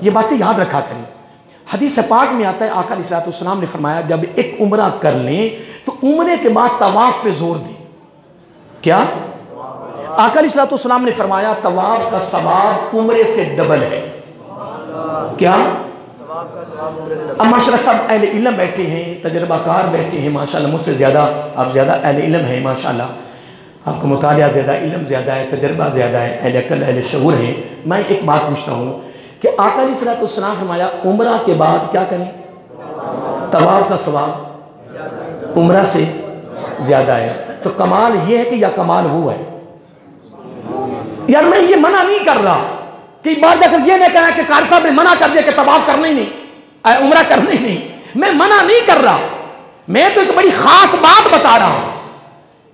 یہ باتیں یاد رکھا کریں۔ حدیث پاک میں آتا ہے آقا علیہ السلام نے فرمایا جب ایک عمرہ کر لیں تو عمرے کے بعد طواف پہ زور دیں۔ کیا؟ آقا علیہ السلام نے فرمایا طواف کا ثواب عمرے سے ڈبل ہے۔ کیا؟ اب ماشاءاللہ سب اہل علم بیٹھے ہیں، تجربہ کار بیٹھے ہیں، ماشاءاللہ مجھ سے زیادہ آپ زیادہ اہل علم ہیں، ماشاءاللہ آپ کو مطالعہ زیادہ، علم زیادہ ہے، تجربہ زیادہ ہے، اہل عقل اہل شعور ہیں۔ میں ایک بات پوچھتا ہوں کہ آقا علیہ السلام فرمایا عمرہ کے بعد کیا کریں؟ طواف کا ثواب عمرہ سے زیادہ ہے۔ تو کمال یہ ہے کہ یا کمال وہ ہے؟ یار میں یہ منع نہیں کر رہا کہ بار جا کر یہ نہیں کہنا کہ قاری صاحب نے منع کر دیا کہ طواف کرنا ہی نہیں، عمرہ کرنا ہی نہیں۔ میں منع نہیں کر رہا، میں تو ایک بڑی خاص بات بتا رہا ہوں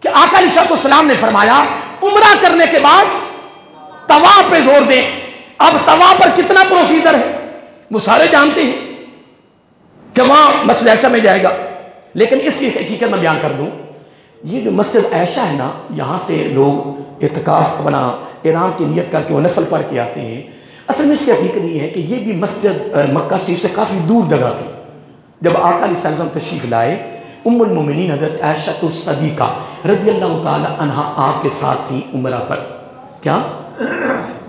کہ آقا علیہ السلام نے فرمایا عمرہ کرنے کے بعد طواف پہ زور دیں۔ اب طواف پر کتنا پروسیجر ہے وہ سارے جانتے ہیں کہ وہاں مسجد عائشہ میں جائے گا، لیکن اس کی حقیقت میں بیان کر دوں۔ یہ جو مسجد عائشہ ہے نا، یہاں سے لوگ اعتکاف اپنا احرام کی نیت کر کے وہ نفل پڑھ کے آتے ہیں۔ اصل میں اس کی حقیقت یہ ہے کہ یہ بھی مسجد مکہ شریف سے کافی دور جگہ تھی۔ جب آقا علیہ السلام تشریف لائے، ام المومنین حضرت عائشہ الصدیقہ رضی اللہ تعالی عنہا آپ کے ساتھ تھی عمرہ پر۔ کیا؟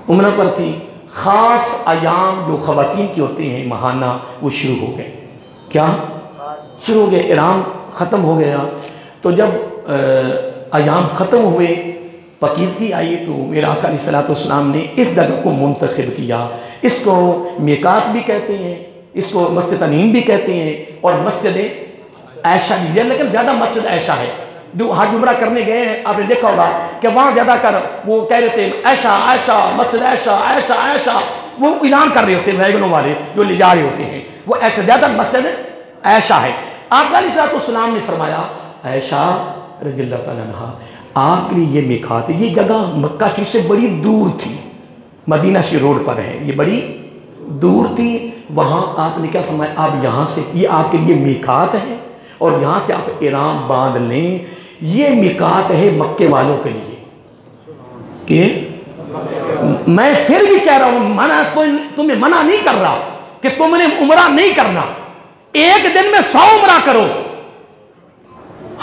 عمرہ پر تھی۔ خاص ایام جو خواتین کی ہوتے ہیں ماہانہ وہ شروع ہو گئے۔ کیا؟ شروع ہو گئے، احرام ختم ہو گیا۔ تو جب ایام ختم ہوئے، پاکیزگی آئی، تو میرا آقا علیہ السلام نے اس جگہ کو منتخب کیا۔ اس کو میقات بھی کہتے ہیں، اس کو مسجد تنعیم بھی کہتے ہیں، اور مسجد عائشہ بھی ہے، لیکن زیادہ مسجد عائشہ ہے۔ جو حج عمرہ کرنے گئے ہیں آپ نے دیکھا ہوگا کہ وہاں زیادہ کر وہ کہہ رہے تھے عائشہ عائشہ مسجد عائشہ عائشہ عائشہ، وہ اعلان کر رہے ہوتے ہیں ویگنوں والے جو لے جا رہے ہوتے ہیں، وہ ایسا زیادہ مسجد عائشہ ہے۔ آقا علیہ السلام نے فرمایا عائشہ رضی اللہ تعالیٰ عنہ آپ کے لیے یہ میقات ہے۔ یہ جگہ مکہ شریف سے بڑی دور تھی، مدینہ شریف روڈ پر ہے، یہ بڑی دور تھی۔ وہاں آپ نے کیا فرمایا؟ آپ یہاں سے، یہ آپ کے لیے میقات ہے اور یہاں سے آپ احرام باندھ لیں۔ یہ میقات ہے مکے والوں کے لیے۔ کہ میں پھر بھی کہہ رہا ہوں، تمہیں منع نہیں کر رہا کہ تم نے عمرہ نہیں کرنا۔ ایک دن میں 100 عمرہ کرو،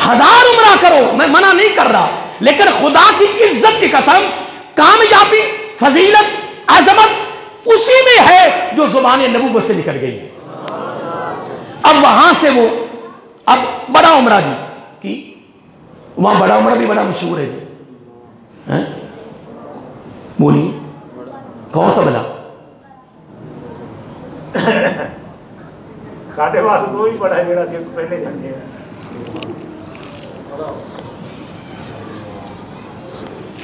1000 عمرہ کرو، میں منع نہیں کر رہا، لیکن خدا کی عزت کی قسم کامیابی، فضیلت، عظمت اسی میں ہے جو زبان نبوت سے نکل گئی ہے۔ اب وہاں سے وہ اب بڑا عمرہ جی کی، وہاں بڑا عمرہ بھی بڑا مشہور ہے جی، بولیے کون سا بڑا؟ ساڑھے واسطے دو ہی بڑا ہے جڑا سی پہلے جانے ہیں۔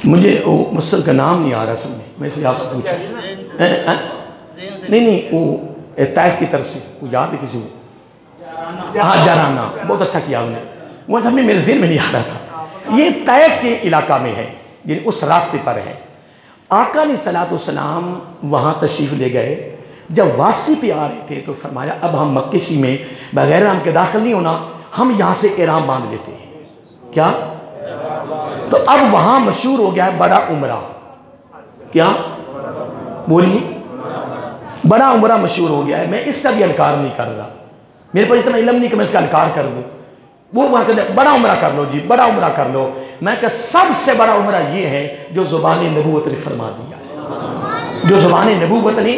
مجھے وہ مسجد کا نام نہیں آ رہا سمجھے، میں اس لیے آپ سے پوچھا۔ نہیں وہ طائف کی طرف سے، وہ یاد ہے کسی کو؟ ہاں جارانہ، بہت اچھا کیا انہوں نے، وہ ہمیں میرے ذہن میں نہیں آ رہا تھا۔ یہ طائف کے علاقہ میں ہے، یعنی اس راستے پر ہے۔ آقا علیہ السلام وہاں تشریف لے گئے۔ جب واپسی پہ آ رہے تھے تو فرمایا اب ہم مکہ شریف میں بغیر ہم کے داخل نہیں ہونا، ہم یہاں سے احرام باندھ لیتے ہیں۔ کیا؟ تو اب وہاں مشہور ہو گیا ہے بڑا عمرہ۔ کیا؟ بولیے بڑا عمرہ مشہور ہو گیا ہے۔ میں اس کا بھی انکار نہیں کر رہا، میرے پاس اتنا علم نہیں کہ میں اس کا انکار کر دوں۔ وہ وہاں کہتے ہیں بڑا عمرہ کر لو جی، بڑا عمرہ کر لو۔ میں کہ سب سے بڑا عمرہ یہ ہے جو زبان نبوت نے فرما دیا ہے، جو زبان نبوت نے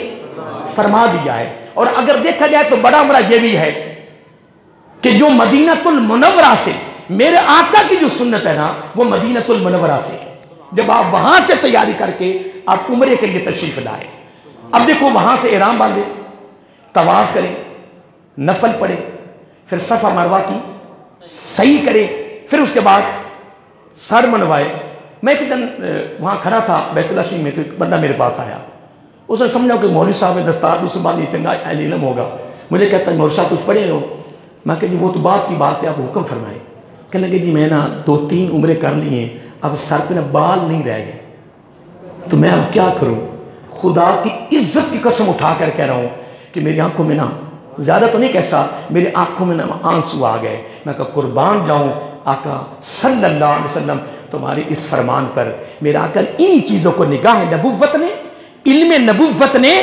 فرما دیا ہے۔ اور اگر دیکھا جائے تو بڑا عمرہ یہ بھی ہے کہ جو مدینہ المنورہ سے میرے آقا کی جو سنت ہے نا، وہ مدینہ المنورہ سے ہے۔ جب آپ وہاں سے تیاری کر کے آپ عمرے کے لیے تشریف لائے، اب دیکھو وہاں سے احرام باندھے، طواف کریں، نفل پڑھیں، پھر صفا مروہ کی صحیح کریں، پھر اس کے بعد سر منوائے۔ میں ایک دن وہاں کھڑا تھا بیت اللہ شریف میں، تو ایک بندہ میرے پاس آیا، اس نے سمجھا کہ مولوی صاحب نے دستار دوسرے بعد یہ چنگا اہل علم ہوگا، مجھے کہتا ہے مولوی صاحب کچھ پڑھے ہو؟ میں کہ جی وہ تو بات کی بات ہے، آپ حکم فرمائیں۔ کہنے لگے جی میں نا 2-3 عمرے کر لیے ہیں، اب سر پہ نا بال نہیں رہ گئے، تو میں اب کیا کروں؟ خدا کی عزت کی قسم اٹھا کر کہہ رہا ہوں کہ میری آنکھوں میں نا، زیادہ تو نہیں کیسا، میری آنکھوں میں نا آنسو آ گئے۔ میں کہا قربان جاؤں آقا صلی اللہ علیہ وسلم تمہاری اس فرمان پر۔ میرا آقا انہی چیزوں کو نگاہ نبوت نے علم نبوت نے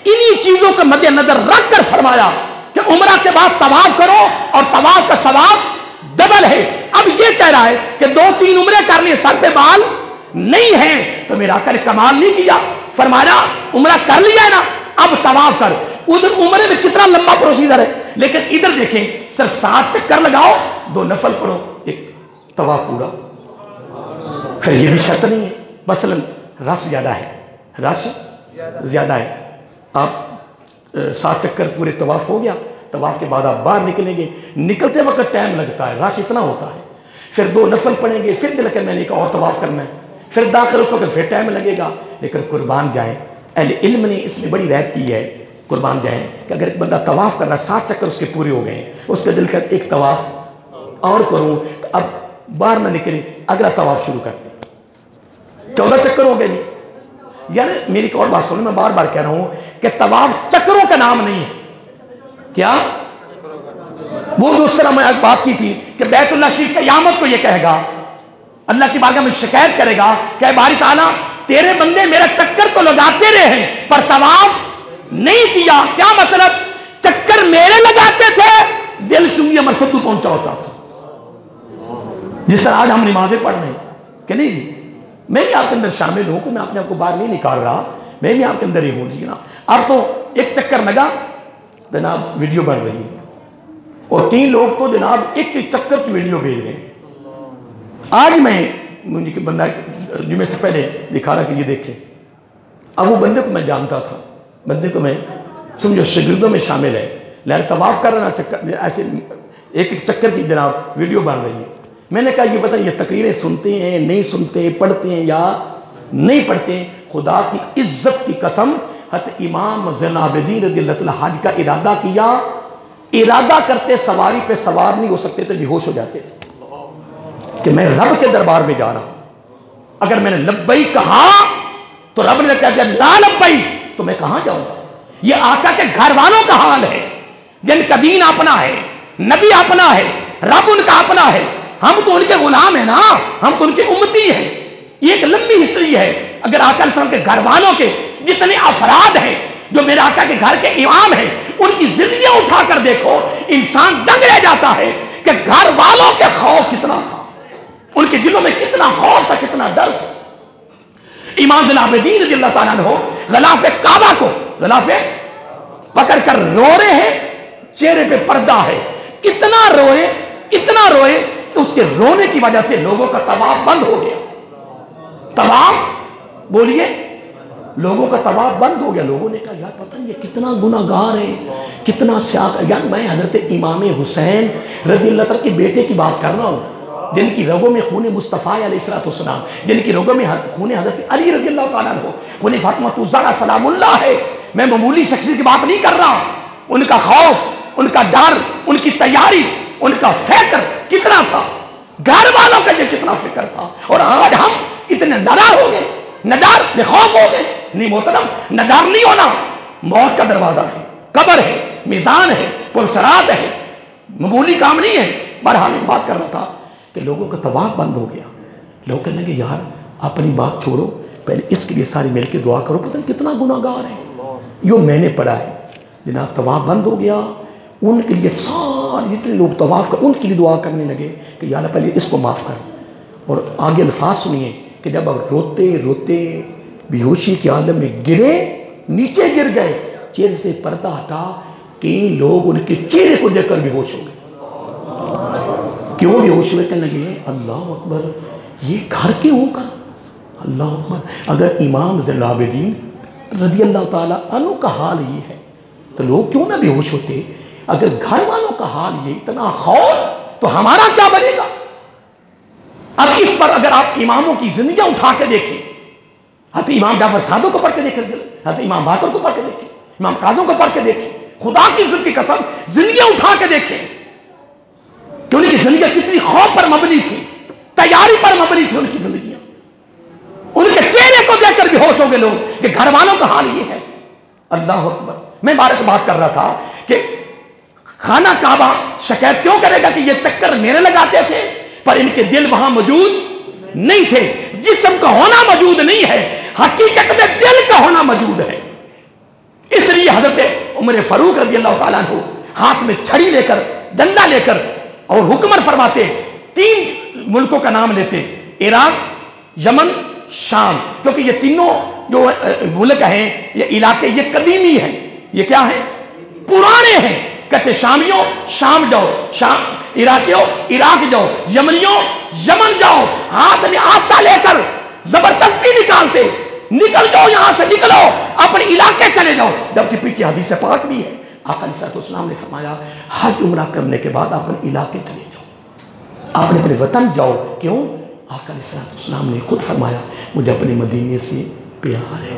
انہی چیزوں کو مد نظر رکھ کر فرمایا کہ عمرہ کے بعد طواف کرو اور طواف کا ثواب ڈبل ہے. اب یہ کہہ رہا ہے کہ 2-3 عمرے کر لیے سر پہ بال نہیں ہیں تو میرا آقا نے کمال نہیں کیا. فرمایا عمرہ کر لیا ہے نا, اب طواف کر. ادھر عمرے میں کتنا لمبا پروسیجر ہے, لیکن ادھر دیکھیں سر 7 چکر لگاؤ, 2 نفل پڑھو, ایک طواف پورا. پھر یہ بھی شرط نہیں ہے, مثلا رش زیادہ ہے, رش زیادہ ہے, آپ 7 چکر پورے طواف ہو گیا, طواف کے بعد آپ باہر نکلیں گے, نکلتے وقت ٹائم لگتا ہے, رش اتنا ہوتا ہے. پھر 2 نفل پڑھیں گے, پھر دل کہ میں نے ایک اور طواف کرنا ہے, پھر داخل ہو تو پھر ٹائم لگے گا. لیکن قربان جائیں, اہل علم نے اس میں بڑی رعایت کی ہے, قربان جائیں کہ اگر ایک بندہ طواف کر رہا ہے, 7 چکر اس کے پورے ہو گئے, اس کا دل کہ ایک طواف اور کروں, تو اب باہر نہ نکلے, اگلا طواف شروع کرتے. 14 چکر ہو گئے جی. یار میری ایک اور بات سنیں, میں بار بار کہہ رہا ہوں کہ طواف چکروں کا نام نہیں ہے. کیا وہ دوسرا میں ایک بات کی تھی کہ بیت اللہ شریف قیامت کو یہ کہے گا, اللہ کی بارگاہ میں شکایت کرے گا کہ اے باری تعالیٰ تیرے بندے میرا چکر تو لگاتے رہے ہیں پر طواف نہیں کیا. کیا مطلب؟ چکر میرے لگاتے تھے, دل چنگی امر سدو پہنچا ہوتا تھا. جس طرح آج ہم نمازیں پڑھ رہے ہیں کہ نہیں جی, میں بھی آپ کے اندر شامل ہوں کہ میں اپنے آپ کو باہر نہیں نکال رہا, میں بھی آپ کے اندر ہی ہوں جی نا. اب تو ایک چکر لگا جناب ویڈیو بن رہی ہے, اور 3 لوگ تو جناب ایک چکر کی ویڈیو بھیج رہے ہیں. آج میں مجھے بندہ جمعے سے پہلے دکھا رہا کہ یہ دیکھیں. اب وہ بندے کو میں جانتا تھا, بندے کو میں سمجھو شاگردوں میں شامل ہے, لہذا طواف کر رہا چکر ایسے ایک چکر کی جناب ویڈیو بن رہی ہے. میں نے کہا یہ پتہ یہ تقریریں سنتے ہیں نہیں سنتے, پڑھتے ہیں یا نہیں پڑھتے. خدا کی عزت کی قسم, حضرت امام زین العابدین رضی اللہ تعالیٰ حج کا ارادہ کیا, ارادہ کرتے سواری پہ سوار نہیں ہو سکتے تھے, بے ہوش ہو جاتے تھے کہ میں رب کے دربار میں جا رہا ہوں. اگر میں نے لبئی کہا تو رب نے کہا کہ لا لبئی, تو میں کہاں جاؤں گا. یہ آقا کے گھر والوں کا حال ہے جن کا دین اپنا ہے, نبی اپنا ہے, رب ان کا اپنا ہے. ہم تو ان کے غلام ہیں نا, ہم تو ان کے امتی ہیں. یہ ایک لمبی ہسٹری ہے. اگر آقا علیہ السلام کے گھر والوں کے جتنے افراد ہیں جو میرے آقا کے گھر کے امام ہیں, ان کی زندگیاں اٹھا کر دیکھو, انسان دنگ رہ جاتا ہے کہ گھر والوں کے خوف کتنا تھا, ان کے دلوں میں کتنا خوف تھا, کتنا ڈر تھا. امام زین العابدین رضی اللہ تعالیٰ عنہ غلاف کعبہ کو غلاف پکڑ کر رو رہے ہیں, چہرے پہ پردہ ہے, اتنا روئے کہ اس کے رونے کی وجہ سے لوگوں کا طواف بند ہو گیا. طواف بولیے, لوگوں کا طواف بند ہو گیا. لوگوں نے کہا یار پتہ نہیں یہ کتنا گناہگار ہے, کتنا سیاق. یار میں حضرت امام حسین رضی اللہ تعالیٰ کے بیٹے کی بات کر رہا ہوں, جن کی رگوں میں خون مصطفیٰ علیہ السلام, جن کی رگوں میں خون حضرت علی رضی اللہ تعالیٰ عنہ, خون فاطمہ الزہرا سلام اللہ ہے. میں معمولی شخصیت کی بات نہیں کر رہا. ان کا خوف, ان کا ڈر, ان کی تیاری, ان کا فکر کتنا تھا, گھر والوں کا یہ کتنا فکر تھا. اور آج ہم اتنے نڈر ہو گئے, نڈر بے خوف ہو گئے. نہیں محترم, نڈر نہیں ہونا. موت کا دروازہ ہے, قبر ہے, میزان ہے, پرسرات ہے, معمولی کام نہیں ہے. بہرحال میں بات کر رہا تھا کہ لوگوں کا طواف بند ہو گیا. لوگ کہنے لگے یار اپنی بات چھوڑو, پہلے اس کے لیے ساری مل کے دعا کرو, پتہ نہیں کتنا گناہگار ہے. یہ میں نے پڑھا ہے جناب, طواف بند ہو گیا. ان کے لیے سارے جتنے لوگ طواف کر, ان کے لیے دعا کرنے لگے کہ یا اللہ پہلے اس کو معاف کر. اور آگے الفاظ سنیے کہ جب اب روتے روتے بے ہوشی کے عالم میں گرے, نیچے گر گئے, چہرے سے پردہ ہٹا, کئی لوگ ان کے چہرے کو دیکھ کر بے ہوش ہو گئے. کیوں بے ہوش ہوئے؟ کہنے لگے اللہ اکبر, یہ گھر کے ہو کر, اللہ اکبر. اگر امام زین العابدین رضی اللہ تعالیٰ عنہ کا حال یہ ہے تو لوگ کیوں نہ بے ہوش ہوتے؟ اگر گھر والوں کا حال یہ, اتنا خوف, تو ہمارا کیا بنے گا؟ اب اس پر اگر آپ اماموں کی زندگیاں اٹھا کے دیکھیں, حضرت امام جعفر صادق کو پڑھ کے دیکھیں, حضرت امام باقر کو پڑھ کے دیکھیں, امام کاظم کو پڑھ کے دیکھیں, خدا کی عزت کی قسم زندگیاں اٹھا کے دیکھیں کہ ان کی زندگیاں کتنی خوف پر مبنی تھی, تیاری پر مبنی تھی. ان کی زندگیاں, ان کے چہرے کو دیکھ کر بھی ہوش ہو گئے لوگ کہ گھر والوں کا حال یہ ہے. اللہ اکبر. میں بات کر رہا تھا کہ خانہ کعبہ شکایت کیوں کرے گا کہ یہ چکر میرے لگاتے تھے, پر ان کے دل وہاں موجود نہیں تھے. جسم کا ہونا موجود نہیں ہے, حقیقت میں دل کا ہونا موجود ہے۔ اس لیے حضرت عمر فاروق رضی اللہ تعالیٰ عنہ ہاتھ میں چھڑی لے کر ڈنڈا لے کر اور حکمر فرماتے، 3 ملکوں کا نام لیتے، عراق، یمن، شام، کیونکہ یہ تینوں جو ملک ہیں، یہ علاقے، یہ قدیمی ہیں، یہ کیا ہیں؟ پرانے ہیں۔ کہتے شامیوں شام جاؤ، عراقیوں عراق جاؤ، یمنیوں یمن جاؤ، ہاتھ میں آسا لے کر زبردستی نکالتے، نکل جاؤ یہاں سے، نکلو اپنے علاقے چلے جاؤ، جبکہ پیچھے حدیث پاک بھی ہے، آقا علیہ السلام نے فرمایا حج عمرہ کرنے کے بعد اپنے علاقے چلے جاؤ، اپنے وطن جاؤ۔ کیوں؟ آقا علیہ السلام نے خود فرمایا مجھے اپنے مدینے سے پیار ہے،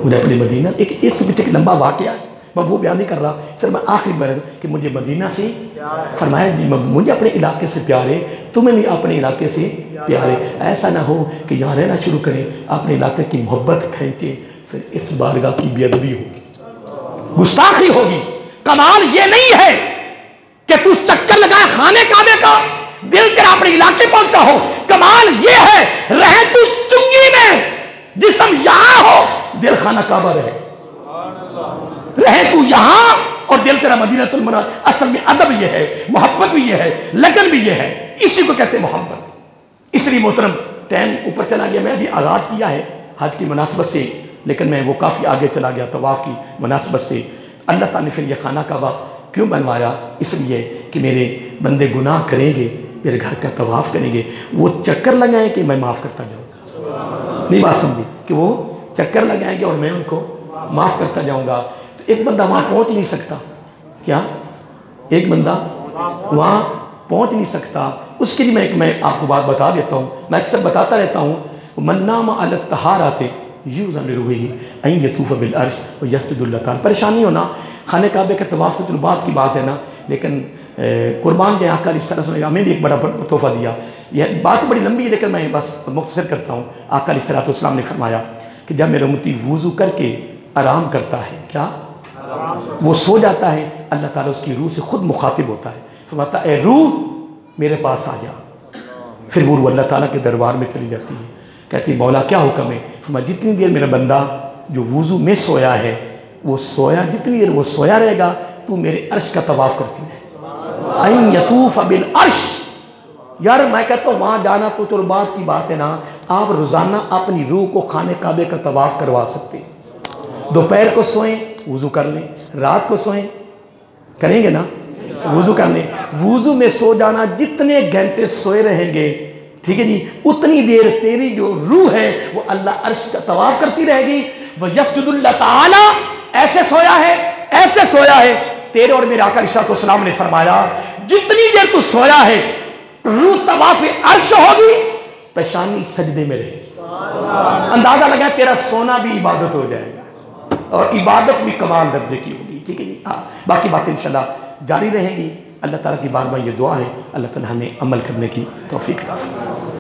مجھے اپنے مدینہ، اس کے پیچھے ایک لمبا واقعہ ہے، میں وہ بیان نہیں کر رہا، صرف میں آخری بار کہ مجھے مدینہ سے فرمایا مجھے اپنے علاقے سے پیار ہے، تمہیں بھی اپنے علاقے سے پیار ہے۔ ایسا نہ ہو کہ یہاں رہنا شروع کریں، اپنے علاقے کی محبت کھینچیں، پھر اس بارگاہ کی بے ادبی ہوگی، گستاخی ہوگی۔ کمال یہ نہیں ہے کہ تو چکر لگائے خانے کعبے کا، دل تیرا اپنے علاقے پہنچا ہو، کمال یہ ہے رہے تو چنگی میں، جسم یہاں ہو، دل خانہ کعبہ رہے تو یہاں اور دل تیرا مدینہ المنورہ۔ اصل میں ادب یہ ہے، محبت بھی یہ ہے، لگن بھی یہ ہے، اسی کو کہتے ہیں محبت۔ اس لیے محترم ٹائم اوپر چلا گیا، میں ابھی آغاز کیا ہے حج کی مناسبت سے، لیکن میں وہ کافی آگے چلا گیا طواف کی مناسبت سے۔ اللہ تعالیٰ نے پھر یہ خانہ کعبہ کیوں بنوایا؟ اس لیے کہ میرے بندے گناہ کریں گے، میرے گھر کا طواف کریں گے، وہ چکر لگائیں کہ میں معاف کرتا جاؤں گا، نہیں بات سمجھی، کہ وہ چکر لگائیں گے اور میں ان کو معاف کرتا جاؤں گا۔ تو ایک بندہ وہاں پہنچ نہیں سکتا، کیا ایک بندہ وہاں پہنچ نہیں سکتا؟ اس کے لیے میں آپ کو بات بتا دیتا ہوں، میں اکثر بتاتا رہتا ہوں، من نام علی الطہارۃ یؤذن لروحہ ان یطوف بالعرش ویسجد اللہ تعالیٰ۔ پریشانی ہونا، خانہ کعبے کا طواف تو بات کی بات ہے نا، لیکن قربان جائے آقا علیہ السلام نے ہمیں بھی ایک بڑا تحفہ دیا۔ یہ بات بڑی لمبی ہے لیکن میں بس مختصر کرتا ہوں۔ آقا علیہ السلام نے فرمایا کہ جب میرا امتی وضو کر کے آرام کرتا ہے، کیا وہ سو جاتا ہے، اللہ تعالیٰ اس کی روح سے خود مخاطب ہوتا ہے، فرماتا اے روح میرے پاس آ جا۔ پھر وہ روح اللہ تعالیٰ کے دربار میں چلی جاتی ہے، کہتی ہے مولا کیا حکم ہے؟ فرمایا جتنی دیر میرا بندہ جو وضو میں سویا ہے وہ سویا، جتنی دیر وہ سویا رہے گا تو میرے عرش کا طواف کرتی ہے، این یطوف بالعرش۔ یار میں کہتا ہوں وہاں جانا تو چلو بات کی بات ہے نا، آپ روزانہ اپنی روح کو خانہ کعبے کا طواف کروا سکتے ہیں۔ دوپہر کو سوئیں وضو کر لیں، رات کو سوئیں، کریں گے نا وضو کر لیں، وضو میں سو جانا، جتنے گھنٹے سوئے رہیں گے، ٹھیک ہے جی، اتنی دیر تیری جو روح ہے وہ اللہ عرش کا طواف کرتی رہے گی۔ وَيَسْجُدُ اللَّهُ تَعَالَى، ایسے سویا ہے، ایسے سویا ہے، تیرے اور میرے آقا علیہ السلام نے فرمایا جتنی دیر تو سویا ہے روح طواف عرش ہوگی، پیشانی سجدے میں رہے گی۔ اندازہ لگا تیرا سونا بھی عبادت ہو جائے گا اور عبادت بھی کمال درجے کی ہوگی، ٹھیک ہے جی۔ باقی باتیں انشاءاللہ جاری رہیں گی۔ اللہ تعالیٰ کی بار بار یہ دعا ہے اللہ تعالیٰ ہمیں عمل کرنے کی توفیق عطا فرمائے۔